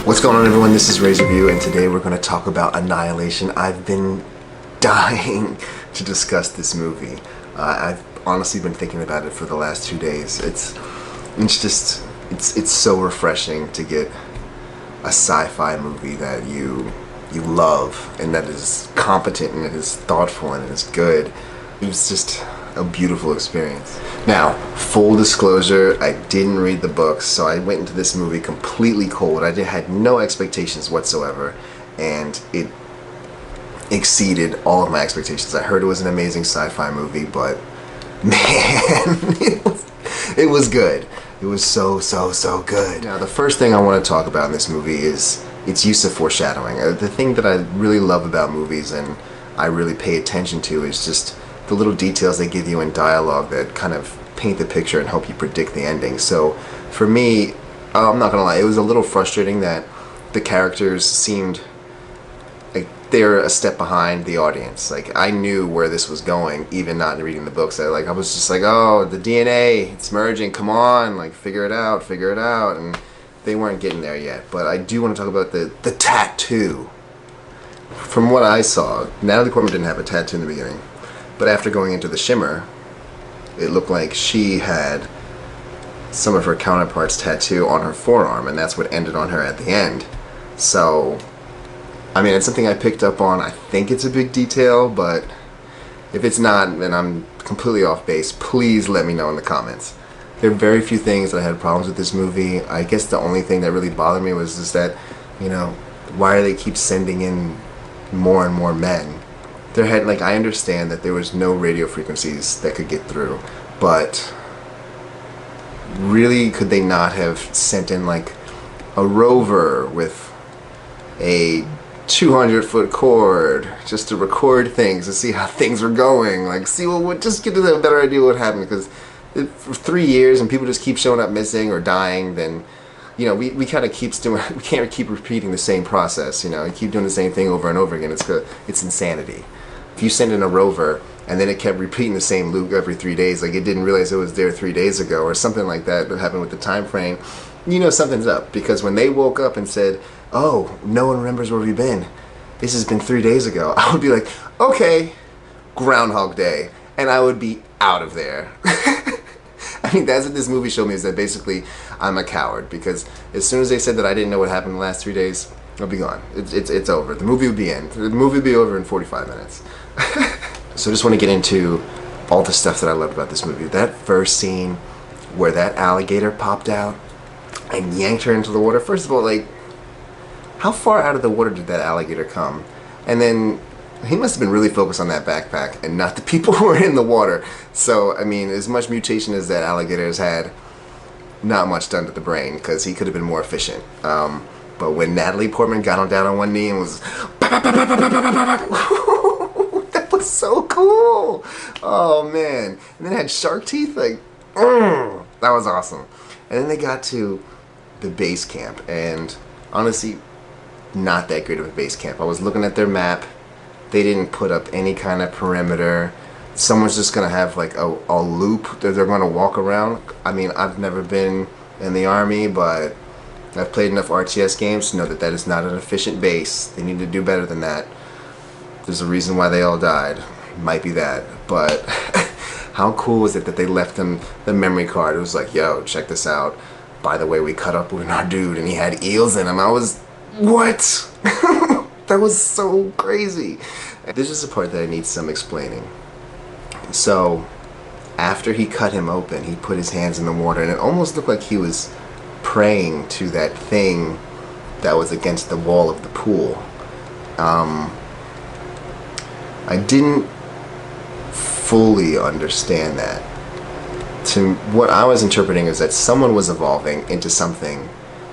What's going on, everyone? This is Razerview, and today we're going to talk about Annihilation. I've been dying to discuss this movie. I've honestly been thinking about it for the last 2 days. It's so refreshing to get a sci-fi movie that you love and that is competent and it is thoughtful and it is good. It was just a beautiful experience. Now, full disclosure, I didn't read the books, so I went into this movie completely cold. I had no expectations whatsoever, and it exceeded all of my expectations. I heard it was an amazing sci-fi movie, but man, it was good. It was so good. Now, the first thing I want to talk about in this movie is its use of foreshadowing. The thing that I really love about movies and I really pay attention to is just the little details they give you in dialogue that kind of paint the picture and help you predict the ending. So for me, I'm not gonna lie, it was a little frustrating that the characters seemed like they're a step behind the audience. Like, I knew where this was going, even not reading the books. I was just like, oh, the DNA, it's merging, come on, like, figure it out, and they weren't getting there yet. But I do want to talk about the tattoo. From what I saw, Natalie Portman didn't have a tattoo in the beginning, but after going into the shimmer, it looked like she had some of her counterparts' tattoo on her forearm, and that's what ended on her at the end. So, I mean, it's something I picked up on. I think it's a big detail, but if it's not, and I'm completely off base, please let me know in the comments. There are very few things that I had problems with this movie. I guess the only thing that really bothered me was just that, you know, why do they keep sending in more and more men? I understand that there was no radio frequencies that could get through, but really, could they not have sent in like a rover with a 200-foot cord just to record things, to see how things were going, like just get a better idea what happened? Because for 3 years and people just keep showing up missing or dying, then, you know, we kind of we can't keep repeating the same process. You know, you keep doing the same thing over and over again. It's insanity. If you send in a rover and then it kept repeating the same loop every 3 days, like it didn't realize it was there 3 days ago or something like that happened with the time frame, you know something's up. Because when they woke up and said, oh, no one remembers where we've been, this has been 3 days ago, I would be like, okay, Groundhog Day, and I would be out of there. I mean, that's what this movie showed me, is that basically I'm a coward, because as soon as they said that I didn't know what happened in the last 3 days, I'll be gone. It's over. The movie would be in. The movie would be over in 45 minutes. So I just want to get into all the stuff that I loved about this movie. That first scene where that alligator popped out and yanked her into the water. First of all, like, how far out of the water did that alligator come? And then he must have been really focused on that backpack and not the people who were in the water. So, I mean, as much mutation as that alligator has had, not much done to the brain, because he could have been more efficient. But when Natalie Portman got down on one knee and was that was so cool. Oh man. And then it had shark teeth, like that was awesome. And then they got to the base camp, and honestly, not that great of a base camp. I was looking at their map. They didn't put up any kind of perimeter. Someone's just gonna have like a loop that they're gonna walk around. I mean, I've never been in the army, but I've played enough RTS games to know that that is not an efficient base. They need to do better than that. There's a reason why they all died. Might be that. But how cool was it that they left them the memory card? It was like, yo, check this out. By the way, we cut up with our dude and he had eels in him. I was, what? That was so crazy. This is the part that I need some explaining. So, after he cut him open, he put his hands in the water, and it almost looked like he was praying to that thing that was against the wall of the pool. I didn't fully understand that. To what I was interpreting is that someone was evolving into something,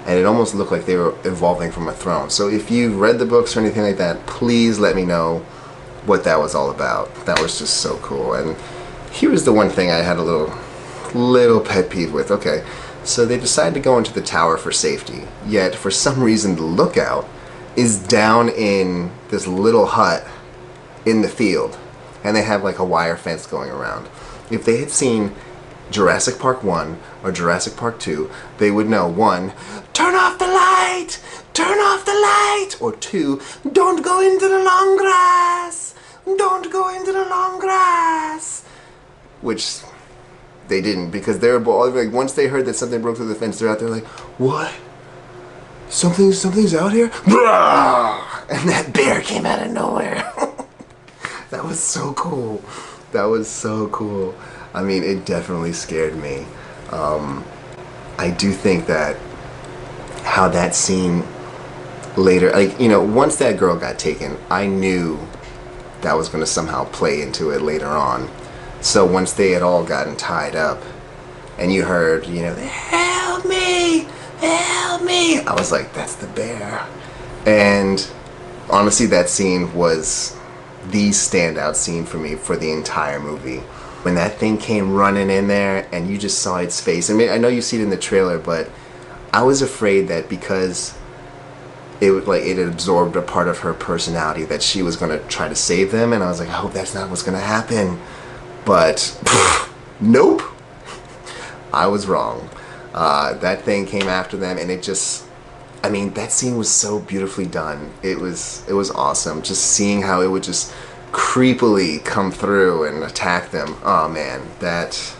and it almost looked like they were evolving from a throne. So if you've read the books or anything like that, please let me know what that was all about. That was just so cool. And here's the one thing I had a little pet peeve with. Okay, so they decide to go into the tower for safety, yet for some reason the lookout is down in this little hut in the field, and they have like a wire fence going around. If they had seen Jurassic Park 1 or Jurassic Park 2, they would know, 1, turn off the light! light! Turn off the light! Or 2, don't go into the long grass! Don't go into the long grass! Which they didn't, because they were all like, once they heard that something broke through the fence, they're out there like, what? Something's out here? And that bear came out of nowhere. That was so cool. That was so cool. I mean, it definitely scared me. I do think that how that scene later, like, you know, once that girl got taken, I knew that was going to somehow play into it later on. So once they had all gotten tied up and you heard, you know, help me, help me, I was like, that's the bear. And honestly, that scene was the standout scene for me for the entire movie. When that thing came running in there and you just saw its face. I mean, I know you see it in the trailer, but I was afraid that because it had absorbed a part of her personality that she was going to try to save them, and I was like, I hope that's not what's going to happen. But nope, I was wrong. That thing came after them, and it just, I mean, that scene was so beautifully done. It was awesome. Just seeing how it would just creepily come through and attack them. Oh man, that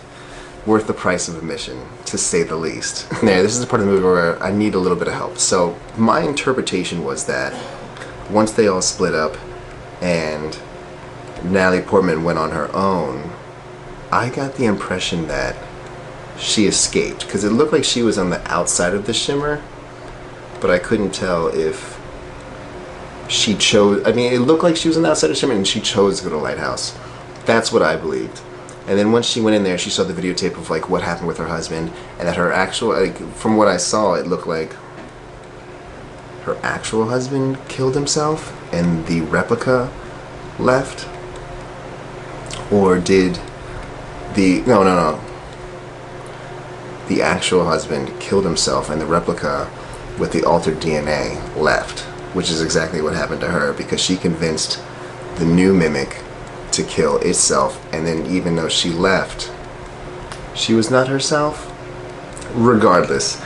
worth the price of admission, to say the least. Now, this is the part of the movie where I need a little bit of help. So my interpretation was that once they all split up and Natalie Portman went on her own, I got the impression that she escaped, because it looked like she was on the outside of the shimmer, but I couldn't tell if she chose, I mean, it looked like she was on the outside of shimmer and she chose to go to Lighthouse. That's what I believed. And then once she went in there, she saw the videotape of like what happened with her husband, and that her actual, like, from what I saw, it looked like her actual husband killed himself and the replica left. Or did no, the actual husband killed himself and the replica with the altered DNA left, which is exactly what happened to her, because she convinced the new mimic to kill itself, and then even though she left, she was not herself. Regardless,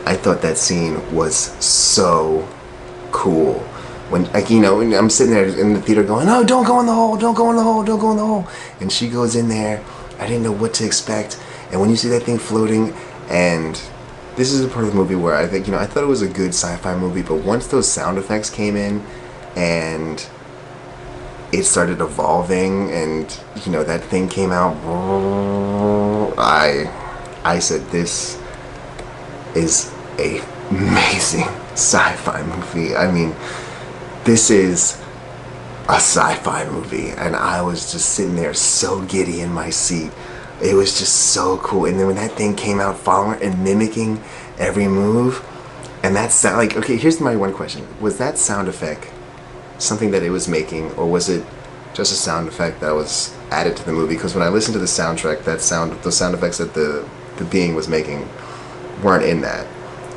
I thought that scene was so cool. When, like, you know, I'm sitting there in the theater going, oh, don't go in the hole, don't go in the hole, don't go in the hole. And she goes in there, I didn't know what to expect. And when you see that thing floating, and this is a part of the movie where I think, you know, I thought it was a good sci-fi movie, but once those sound effects came in and it started evolving and, you know, that thing came out, I said, this is a amazing sci-fi movie. I mean, this is a sci-fi movie, and I was just sitting there so giddy in my seat. It was just so cool. And then when that thing came out following and mimicking every move, and that sound, like, okay, here's my one question. Was that sound effect something that it was making, or was it just a sound effect that was added to the movie? Because when I listened to the soundtrack, the sound effects that the being was making weren't in that.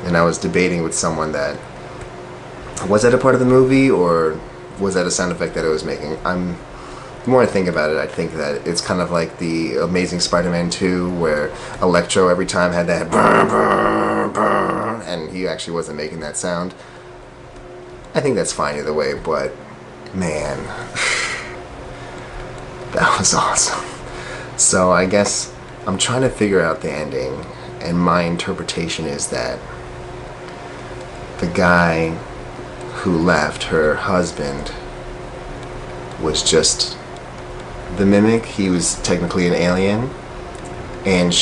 And I was debating with someone that, was that a part of the movie, or was that a sound effect that it was making? The more I think about it, I think that it's kind of like the Amazing Spider-Man 2, where Electro every time had that brr, brr, brr, and he actually wasn't making that sound. I think that's fine either way, but man, that was awesome. So I guess I'm trying to figure out the ending, and my interpretation is that the guy who left, her husband, was just the mimic. He was technically an alien, and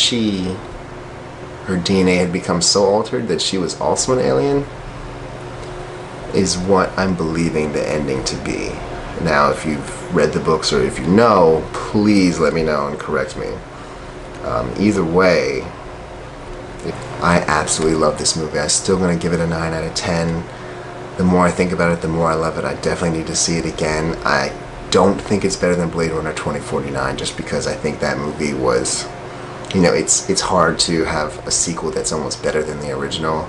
her DNA had become so altered that she was also an alien, is what I'm believing the ending to be. Now, if you've read the books, or if you know, please let me know and correct me. Either way, I absolutely love this movie. I'm still going to give it a 9 out of 10. The more I think about it, the more I love it. I definitely need to see it again. I don't think it's better than Blade Runner 2049, just because I think that movie was, you know, it's hard to have a sequel that's almost better than the original.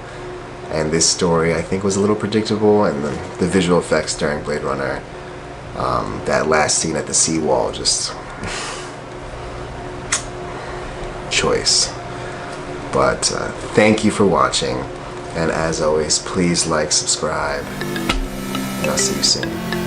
And this story, I think, was a little predictable, and the visual effects during Blade Runner, that last scene at the seawall, just choice. But thank you for watching. And as always, please like, subscribe, and I'll see you soon.